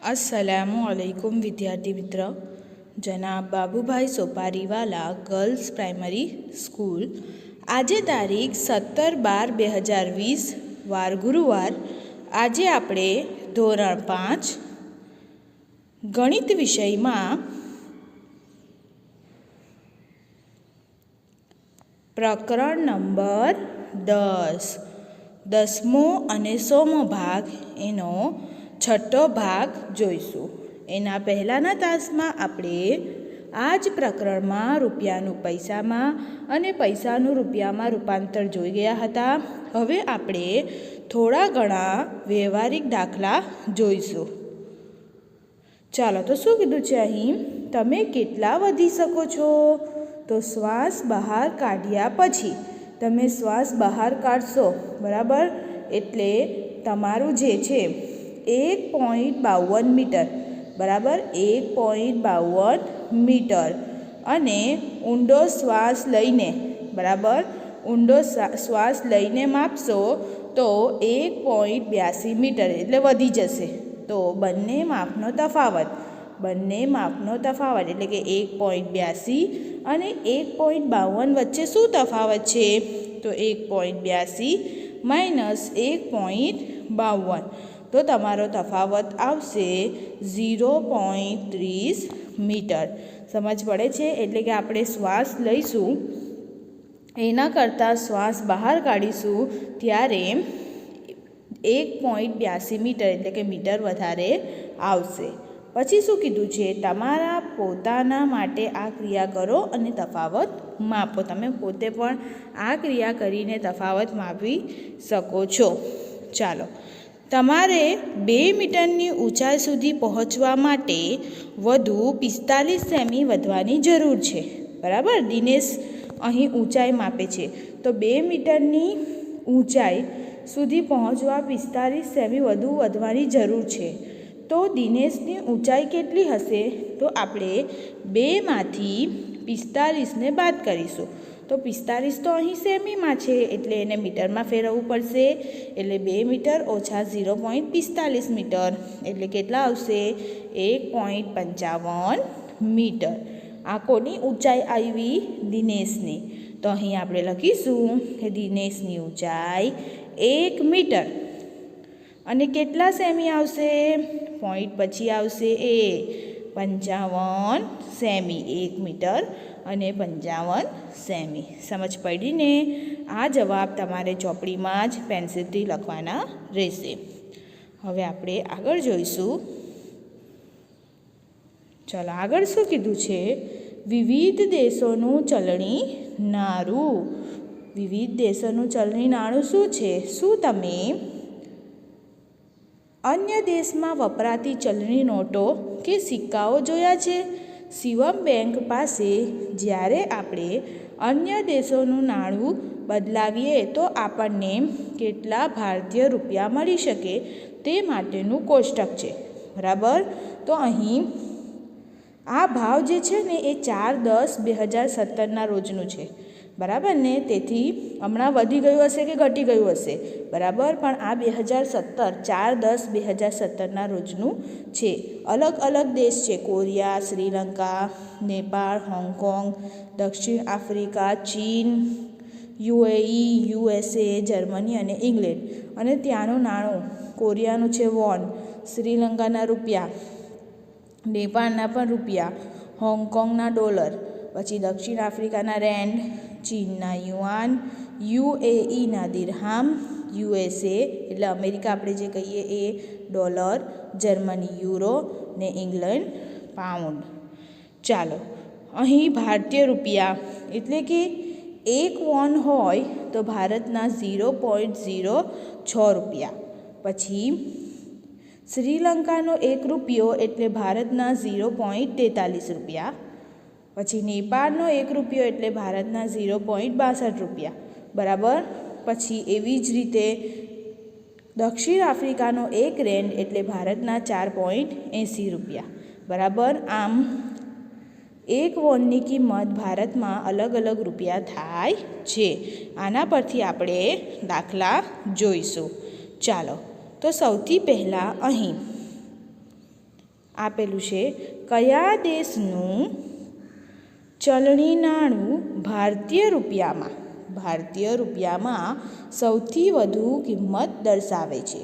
अस्सलामुअलैकुम विद्यार्थी मित्र। जनाब बाबूभाई सोपारीवाला गर्ल्स प्राइमरी स्कूल આજે તારીખ 17/12/2020 વાર ગુરુવાર। આજે આપણે ધોરણ 5 ગણિત વિષયમાં પ્રકરણ નંબર 10મો અને 100મો ભાગ એનો છઠ્ઠો ભાગ જોઈશું। એના પહેલાંના તાસમાં આપણે આ જ પ્રકરણમાં રૂપિયાનું પૈસામાં અને પૈસાનું રૂપિયામાં રૂપાંતર જોઈ ગયા હતા। હવે આપણે થોડા ઘણા વ્યવહારિક દાખલા જોઈશું। ચાલો, તો શું કીધું છે અહીં? તમે કેટલા વધી શકો છો? તો શ્વાસ બહાર કાઢ્યા પછી તમે શ્વાસ બહાર કાઢશો, બરાબર, એટલે તમારું જે છે 1.52 મીટર, બરાબર, 1.52 મીટર, અને ઊંડો શ્વાસ લઈને, બરાબર, ઊંડો શ્વાસ લઈને માપશો તો 1.82 મીટર એટલે વધી જશે। તો બંને માપનો તફાવત એટલે કે 1.82 અને 1.52 વચ્ચે શું તફાવત છે? તો 1.82 માઇનસ 1.52, તો તમારો તફાવત આવશે 0.30 મીટર। સમજ પડે છે? એટલે કે આપણે શ્વાસ લઈશું એના કરતાં શ્વાસ બહાર કાઢીશું ત્યારે 1.82 મીટર એટલે કે મીટર વધારે આવશે। પછી શું કીધું છે? તમારા પોતાના માટે આ ક્રિયા કરો અને તફાવત માપો। તમે પોતે પણ આ ક્રિયા કરીને તફાવત માપી શકો છો। ચાલો, તમારે 2 મીટરની ઊંચાઈ સુધી પહોંચવા માટે વધુ 45 સેમી વધવાની જરૂર છે, બરાબર। દિનેશ અહીં ઊંચાઈ માપે છે, તો 2 મીટરની ઊંચાઈ સુધી પહોંચવા 45 સેમી વધુ વધવાની જરૂર છે। તો દિનેશની ઊંચાઈ કેટલી હશે? તો આપણે 2માંથી 45ને બાદ કરીશું, તો 45 તો અહીં સેમીમાં છે એટલે એને મીટરમાં ફેરવવું પડશે, એટલે 2 મીટર ઓછા 0.45 મીટર એટલે કેટલા આવશે? 1.55 મીટર। આ કોની ઊંચાઈ આવી? દિનેશની। તો અહીં આપણે લખીશું કે દિનેશની ઊંચાઈ 1 મીટર અને કેટલા સેમી આવશે? પોઈન્ટ પછી આવશે 55 સેમી, 1 મીટર અને 55 સેમી। સમજ પડી ને? આ જવાબ તમારે ચોપડીમાં જ પેન્સિલથી લખવાના રહેશે। હવે આપણે આગળ જોઈશું। ચાલો, આગળ શું કીધું છે? વિવિધ દેશોનું ચલણી નાણું। વિવિધ દેશોનું ચલણી નાણું શું છે? શું તમે અન્ય દેશમાં વપરાતી ચલણી નોટો કે સિક્કાઓ જોયા છે? શિવમ બેંક પાસે જ્યારે આપણે અન્ય દેશોનું નાણું બદલાવીએ તો આપણને કેટલા ભારતીય રૂપિયા મળી શકે તે માટેનું કોષ્ટક છે, બરાબર। તો અહીં આ ભાવ જે છે ને એ 4/10/2017ના રોજનું છે, બરાબર ને? તેથી હમણાં વધી ગયું હશે કે ઘટી ગયું હશે, બરાબર, પણ આ 2017 4/10/2017ના રોજનું છે। અલગ અલગ દેશ છે: કોરિયા, શ્રીલંકા, નેપાળ, હોંગકોંગ, દક્ષિણ આફ્રિકા, ચીન, UAE, USA, જર્મની અને ઇંગ્લેન્ડ। અને ત્યાંનું નાણું કોરિયાનું છે વોન, શ્રીલંકાના રૂપિયા, નેપાળના પણ રૂપિયા, હોંગકોંગના ડોલર, પછી દક્ષિણ આફ્રિકાના રેન્ડ, ચીનના યુઆન, UAEના દિરહામ, USA એટલે અમેરિકા આપણે જે કહીએ એ ડોલર, જર્મની યુરો ને ઇંગ્લેન્ડ પાઉન્ડ। ચાલો, અહીં ભારતીય રૂપિયા એટલે કે 1 વોન હોય તો ભારતના 0.06 રૂપિયા, પછી શ્રીલંકાનો 1 રૂપિયો એટલે ભારતના 0.43 રૂપિયા, પછી નેપાળનો 1 રૂપિયો એટલે ભારતના 0.62 રૂપિયા, બરાબર। પછી એવી જ રીતે દક્ષિણ આફ્રિકાનો 1 રેન્ડ એટલે ભારતના 4.80 રૂપિયા, બરાબર। આમ 1 વોનની કિંમત ભારતમાં અલગ અલગ રૂપિયા થાય છે। આના પરથી આપણે દાખલા જોઈશું। ચાલો, તો સૌથી પહેલાં અહીં આપેલું છે કયા દેશનું ચલણી નાણું ભારતીય રૂપિયામાં સૌથી વધુ કિંમત દર્શાવે છે.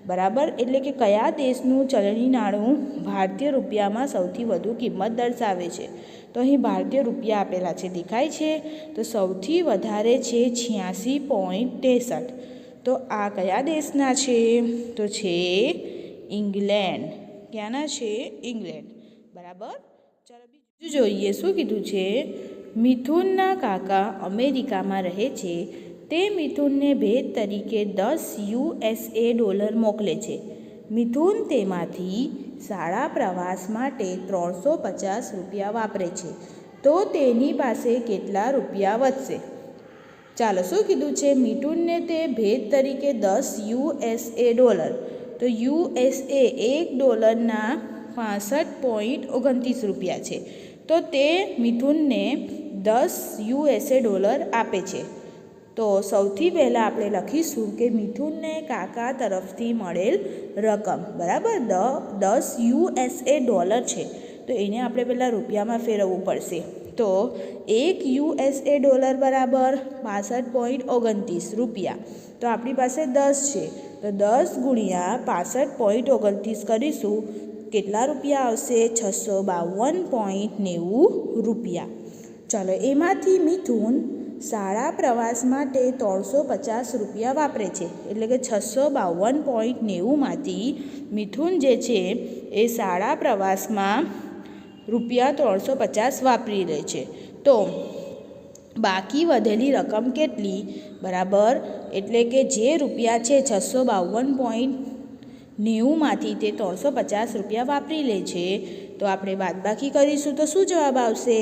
બરાબર, એટલે કે કયા દેશનું ચલણી નાણું ભારતીય રૂપિયામાં સૌથી વધુ કિંમત દર્શાવે છે. તો અહીં ભારતીય રૂપિયા આપેલા છે, દેખાય છે. તો સૌથી વધારે છે 86.63. તો આ કયા દેશના છે? તો છે ઇંગ્લેન્ડ. ક્યાંના છે? ઇંગ્લેન્ડ. બરાબર. ચાલો બીજું જોઈએ. શું કીધું છે? મિથુનના કાકા અમેરિકામાં રહે છે. તે મિથુનને ભેટ તરીકે $10 મોકલે છે. મિથુન તેમાંથી શાળા પ્રવાસ માટે $350 વાપરે છે. તો તેની પાસે કેટલા રૂપિયા વધશે? ચાલો, શું કીધું છે? મિથુનને તે ભેટ તરીકે $10. તો USA $1 65.29 રૂપિયા છે. તો તે મિથુનને $10 આપે છે. તો સૌથી પહેલાં આપણે લખીશું કે મિથુનને કાકા તરફથી મળેલ રકમ. બરાબર, $10 છે. તો એને આપણે પહેલાં રૂપિયામાં ફેરવવું પડશે. તો $1 બરાબર 65.29 રૂપિયા. તો આપણી પાસે 10 છે. તો 10 ગુણ્યા 65.29 કરીશું. કેટલા રૂપિયા આવશે? 652.90 રૂપિયા. ચાલો, એમાંથી મિથુન શાળા પ્રવાસ માટે $350 વાપરે છે. એટલે કે 652.90માંથી મિથુન જે છે એ શાળા પ્રવાસમાં $350 વાપરી લે છે. તો બાકી વધેલી રકમ કેટલી? બરાબર, એટલે કે જે રૂપિયા છે 652.90માંથી તે $350 વાપરી લે છે. તો આપણે બાદબાકી કરીશું તો શું જવાબ આવશે?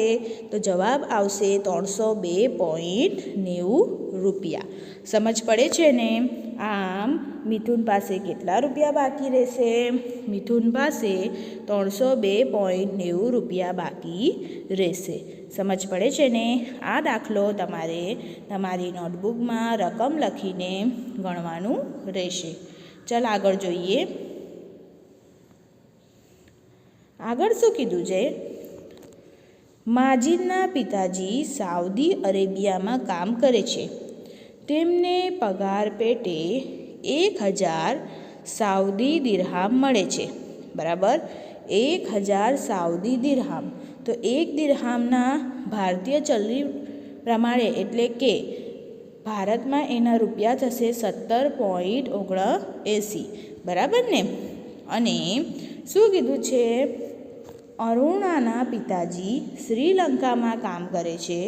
તો જવાબ આવશે $302.90. સમજ પડે છે ને? આમ મિથુન પાસે કેટલા રૂપિયા બાકી રહેશે? મિથુન પાસે $302.90 બાકી રહેશે. સમજ પડે છે ને? આ દાખલો તમારે તમારી નોટબુકમાં રકમ લખીને ગણવાનું રહેશે. ચાલ આગળ જોઈએ. આગળ શું કીધું છે? માજીદના પિતાજી સાઉદી અરેબિયામાં કામ કરે છે. તેમને પગાર પેટે 1000 સાઉદી દિરહામ મળે છે. બરાબર, 1000 સાઉદી દિરહામ. તો 1 દિરહામના ભારતીય ચલણી પ્રમાણે એટલે કે ભારતમાં એના રૂપિયા થશે 17.79. બરાબર ને? અને શું કીધું છે? અરુણાના પિતાજી શ્રીલંકામાં કામ કરે છે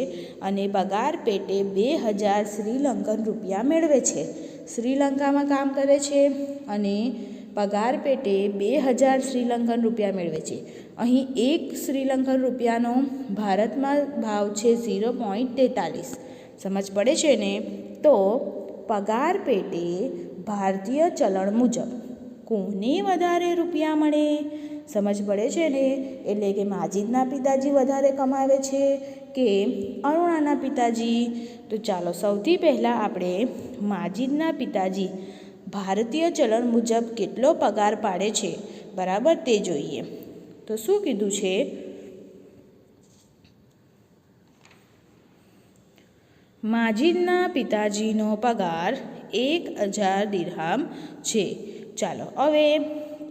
અને પગાર પેટે 2000 શ્રીલંકન રૂપિયા મેળવે છે. શ્રીલંકામાં કામ કરે છે અને પગાર પેટે 2000 શ્રીલંકન રૂપિયા મેળવે છે. અહીં 1 શ્રીલંકન રૂપિયાનો ભારતમાં ભાવ છે 0.43. સમજ પડે છે ને? તો પગાર પેટે ભારતીય ચલણ મુજબ કોને વધારે રૂપિયા મળે? સમજ પડે છે ને? એટલે કે માજીદના પિતાજી વધારે કમાવે છે કે અરુણાના પિતાજી? તો ચાલો, સૌથી પહેલાં આપણે માજીદના પિતાજી ભારતીય ચલણ મુજબ કેટલો પગાર પાડે છે બરાબર તે જોઈએ. તો શું કીધું છે? માજીદના પિતાજીનો પગાર 1000 દિરહામ છે. ચાલો, હવે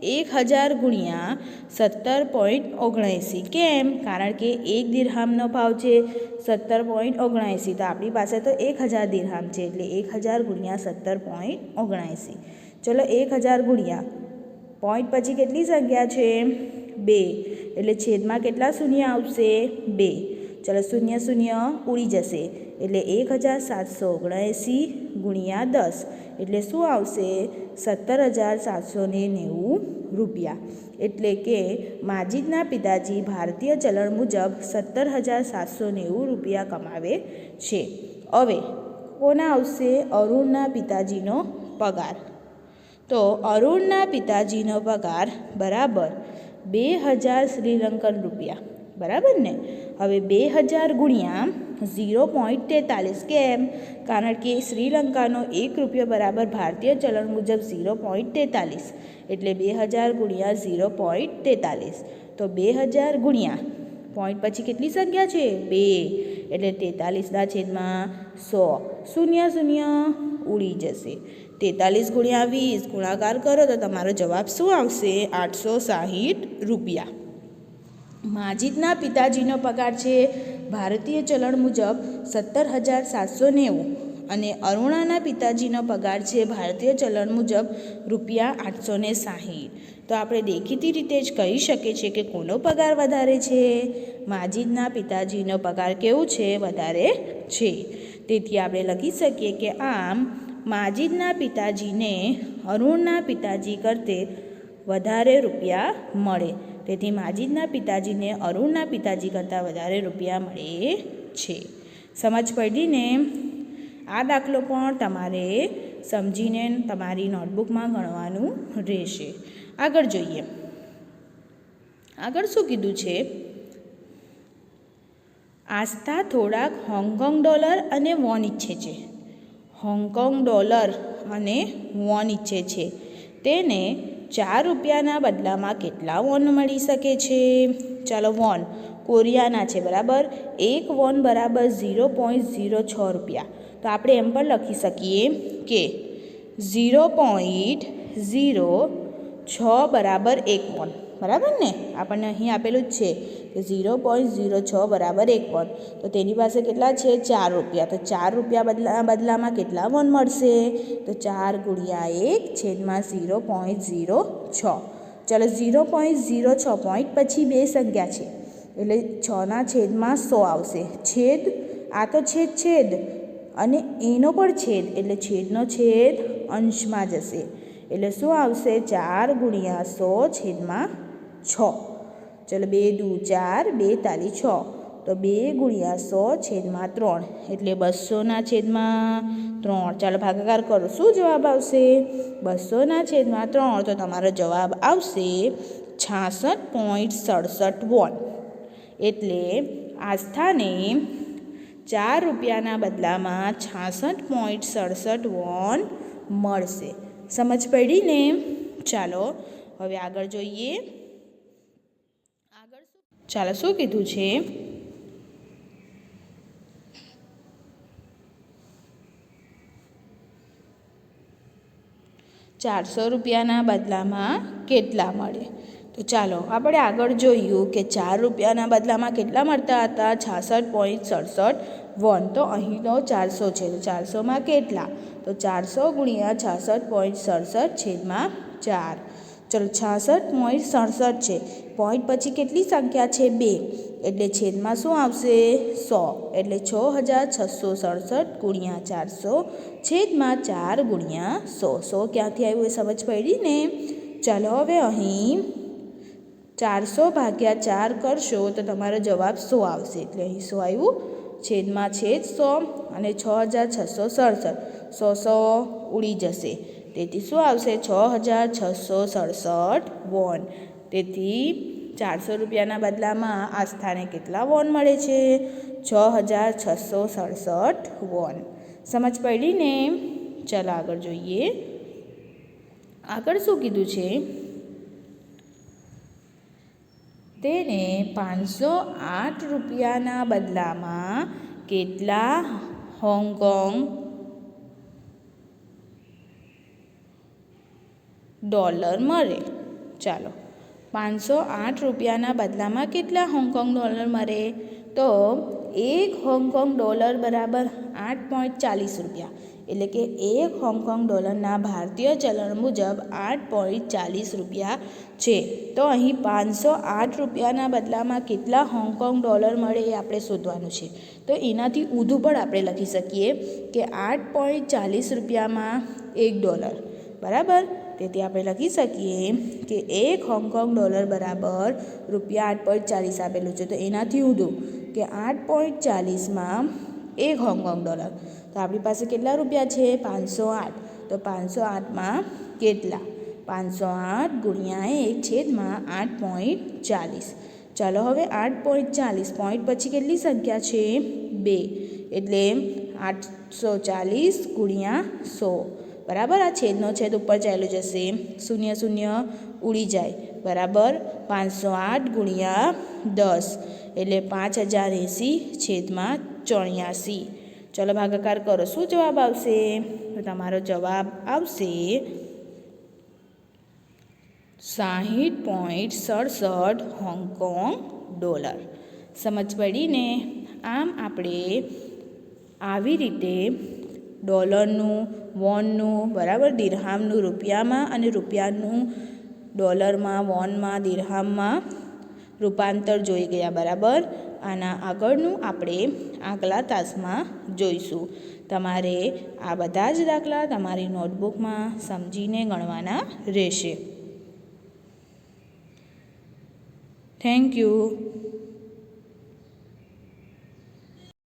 1000 ગુણ્યા 17.79. કેમ? કારણ કે 1 દિરહામનો ભાવ છે 17.79. તો આપણી પાસે તો 1000 દિરહામ છે એટલે 1000 ગુણ્યા 17.79. ચલો, 1000 ગુણ્યા પોઈન્ટ પછી કેટલી સંખ્યા છે? 2. એટલે છેદમાં કેટલા શૂન્ય આવશે? 2. ચલો, શૂન્ય શૂન્ય ઉડી જશે એટલે 1779 ગુણ્યા 10 એટલે શું આવશે? 17790 રૂપિયા. એટલે કે માજીદના પિતાજી ભારતીય ચલણ મુજબ 17790 રૂપિયા કમાવે છે. હવે કોના આવશે? અરુણના પિતાજીનો પગાર. તો અરુણના પિતાજીનો પગાર બરાબર 2000 શ્રીલંકન રૂપિયા. બરાબર ને? હવે 2000 ગુણ્યા 0.43 કેમ? કારણ કે શ્રીલંકાનો 1 રૂપિયો બરાબર ભારતીય ચલણ મુજબ 0.43 એટલે 2000 ગુણ્યા 0.43. તો 2000 ગુણ્યા પોઈન્ટ પછી કેટલી સંખ્યા છે? 2 એટલે 43/100. શૂન્ય શૂન્ય ઉડી જશે. 43 ગુણ્યા 20 ગુણાકાર કરો તો તમારો જવાબ શું આવશે? 860 રૂપિયા. માજીદના પિતાજીનો પગાર છે ભારતીય ચલણ મુજબ 17,790 અને અરુણાના પિતાજીનો પગાર છે ભારતીય ચલણ મુજબ ₹860. તો આપણે દેખીતી રીતે જ કહી શકીએ છીએ કે કોનો પગાર વધારે છે? માજીદના પિતાજીનો પગાર કેવું છે? વધારે છે. તેથી આપણે લખી શકીએ કે આમ માજીદના પિતાજીને અરુણના પિતાજી કરતે વધારે રૂપિયા મળે. તેથી માજીદના પિતાજીને અરુણના પિતાજી કરતાં વધારે રૂપિયા મળે છે. સમજ પડી ને? આ દાખલો પણ તમારે સમજીને તમારી નોટબુકમાં ગણવાનું રહેશે. આગળ જોઈએ. આગળ શું કીધું છે? આસ્થા થોડાક હોંગકોંગ ડોલર અને વોન ઈચ્છે છે. હોંગકોંગ ડોલર અને વોન ઈચ્છે છે. તેને 4 રૂપિયાના બદલામાં કેટલા વોન મળી શકે છે? ચાલો, વોન કોરિયાના છે, બરાબર? 1 વોન બરાબર 0.06 રૂપિયા. તો આપણે એમ પણ લખી શકીએ કે 0.06 બરાબર 1 વોન. બરાબર ને? આપણને અહીં આપેલું જ છે કે 0.06 બરાબર 1 વોન. તો તેની પાસે કેટલા છે? 4 રૂપિયા. તો 4 રૂપિયા બદલામાં કેટલા વોન મળશે? તો 4 ગુણ્યા 1 છેદમાં 0.06. ચાલો, 0.06 પોઈન્ટ પછી 2 સંખ્યા છે એટલે 6ના છેદમાં 100 આવશે. છેદ આ તો છેદ અને એનો પણ છેદ એટલે છેદનો છેદ અંશમાં જશે. એટલે શું આવશે? 4 ગુણ્યા 100 છેદમાં 6. ચલો, 2 દુ 4, 2 તાલી 6. તો 2 ગુણ્યા 100 છેદમાં 3 એટલે 200ના છેદમાં 3. ચાલો, ભાગાકાર કરો. શું જવાબ આવશે? 200ના છેદમાં 3. તો તમારો જવાબ આવશે 66.67 વોન. એટલે આસ્થાને 4 રૂપિયાના બદલામાં 66.67 વોન મળશે. સમજ પડી ને? ચાલો, હવે આગળ જોઈએ. ચાલો, શું કીધું છે? ₹400 બદલામાં કેટલા મળે? તો ચાલો આપણે આગળ જોયું કે 4 રૂપિયાના બદલામાં કેટલા મળતા હતા? 66.67 વોન. તો અહીં તો 400 છે. તો 400માં કેટલા? તો 400 ગુણ્યા 66.67 છેદમાં 4. ચલો, 66.67 છે. પોઈન્ટ પછી કેટલી સંખ્યા છે? 2 એટલે છેદમાં શું આવશે? 100. એટલે 6667 ગુણ્યા 400 છેદમાં 4 ગુણ્યા 100. 100 ક્યાંથી આવ્યું એ સમજ પડી ને? ચાલો, હવે અહીં 400 ભાગ્યા 4 કરશો તો તમારો જવાબ 100 આવશે. એટલે અહીં 100 આવ્યું. છેદમાં છેદ 100 અને 6667. 100 ઉડી જશે. તેથી શું આવશે? 6667 વોન. તેથી 400 રૂપિયાના બદલામાં આસ્થાને કેટલા વોન મળે છે? 6667 વોન. સમજ પડી ને? ચાલો, આગળ જોઈએ. આગળ શું કીધું છે? તેને 508 રૂપિયાના બદલામાં કેટલા હોંગકોંગ ડોલર મળે? ચાલો, 508 રૂપિયાના બદલામાં કેટલા હોંગકોંગ ડોલર મળે? તો 1 હોંગકોંગ ડોલર બરાબર 8.40 રૂપિયા. એટલે કે 1 હોંગકોંગ ડોલરના ભારતીય ચલણ મુજબ 8.40 રૂપિયા છે. તો અહીં 508 રૂપિયાના બદલામાં કેટલા હોંગકોંગ ડોલર મળે એ આપણે શોધવાનું છે. તો એનાથી ઊંધું પણ આપણે લખી શકીએ કે 8.40 રૂપિયામાં 1 ડોલર. બરાબર? તેથી આપણે લખી શકીએ કે 1 હોંગકોંગ ડોલર બરાબર ₹8.40 આપેલું છે. તો એનાથી ઊંધું કે 8.40માં 1 હોંગકોંગ ડોલર. તો આપણી પાસે કેટલા રૂપિયા છે? 508. તો 508માં કેટલા? 508 ગુણ્યા 1 છેદમાં 8.40. ચાલો હવે 8.40 પોઈન્ટ પછી કેટલી સંખ્યા છે 2 એટલે 840 ગુણ્યા 100 બરાબર આ છેદનો છેદ ઉપર ચાલ્યો જશે શૂન્ય શૂન્ય ઉડી જાય બરાબર 508 ગુણ્યા 10 એટલે 5080 છેદમાં 84 ચલો ભાગાકાર કરો શું જવાબ આવશે તો તમારો જવાબ આવશે 60.67 હોંગકોંગ ડોલર સમજ પડીને આમ આપણે આવી રીતે ડોલરનું વોનનું બરાબર દિરહામનું રૂપિયામાં અને રૂપિયાનું ડોલરમાં વોનમાં દિરહામમાં રૂપાંતર જોઈ ગયા બરાબર આના આગળનું આપણે આગલા તાસમાં જોઈશું તમારે આ બધા જ દાખલા તમારી નોટબુકમાં સમજીને ગણવાના રહેશે થેન્ક યુ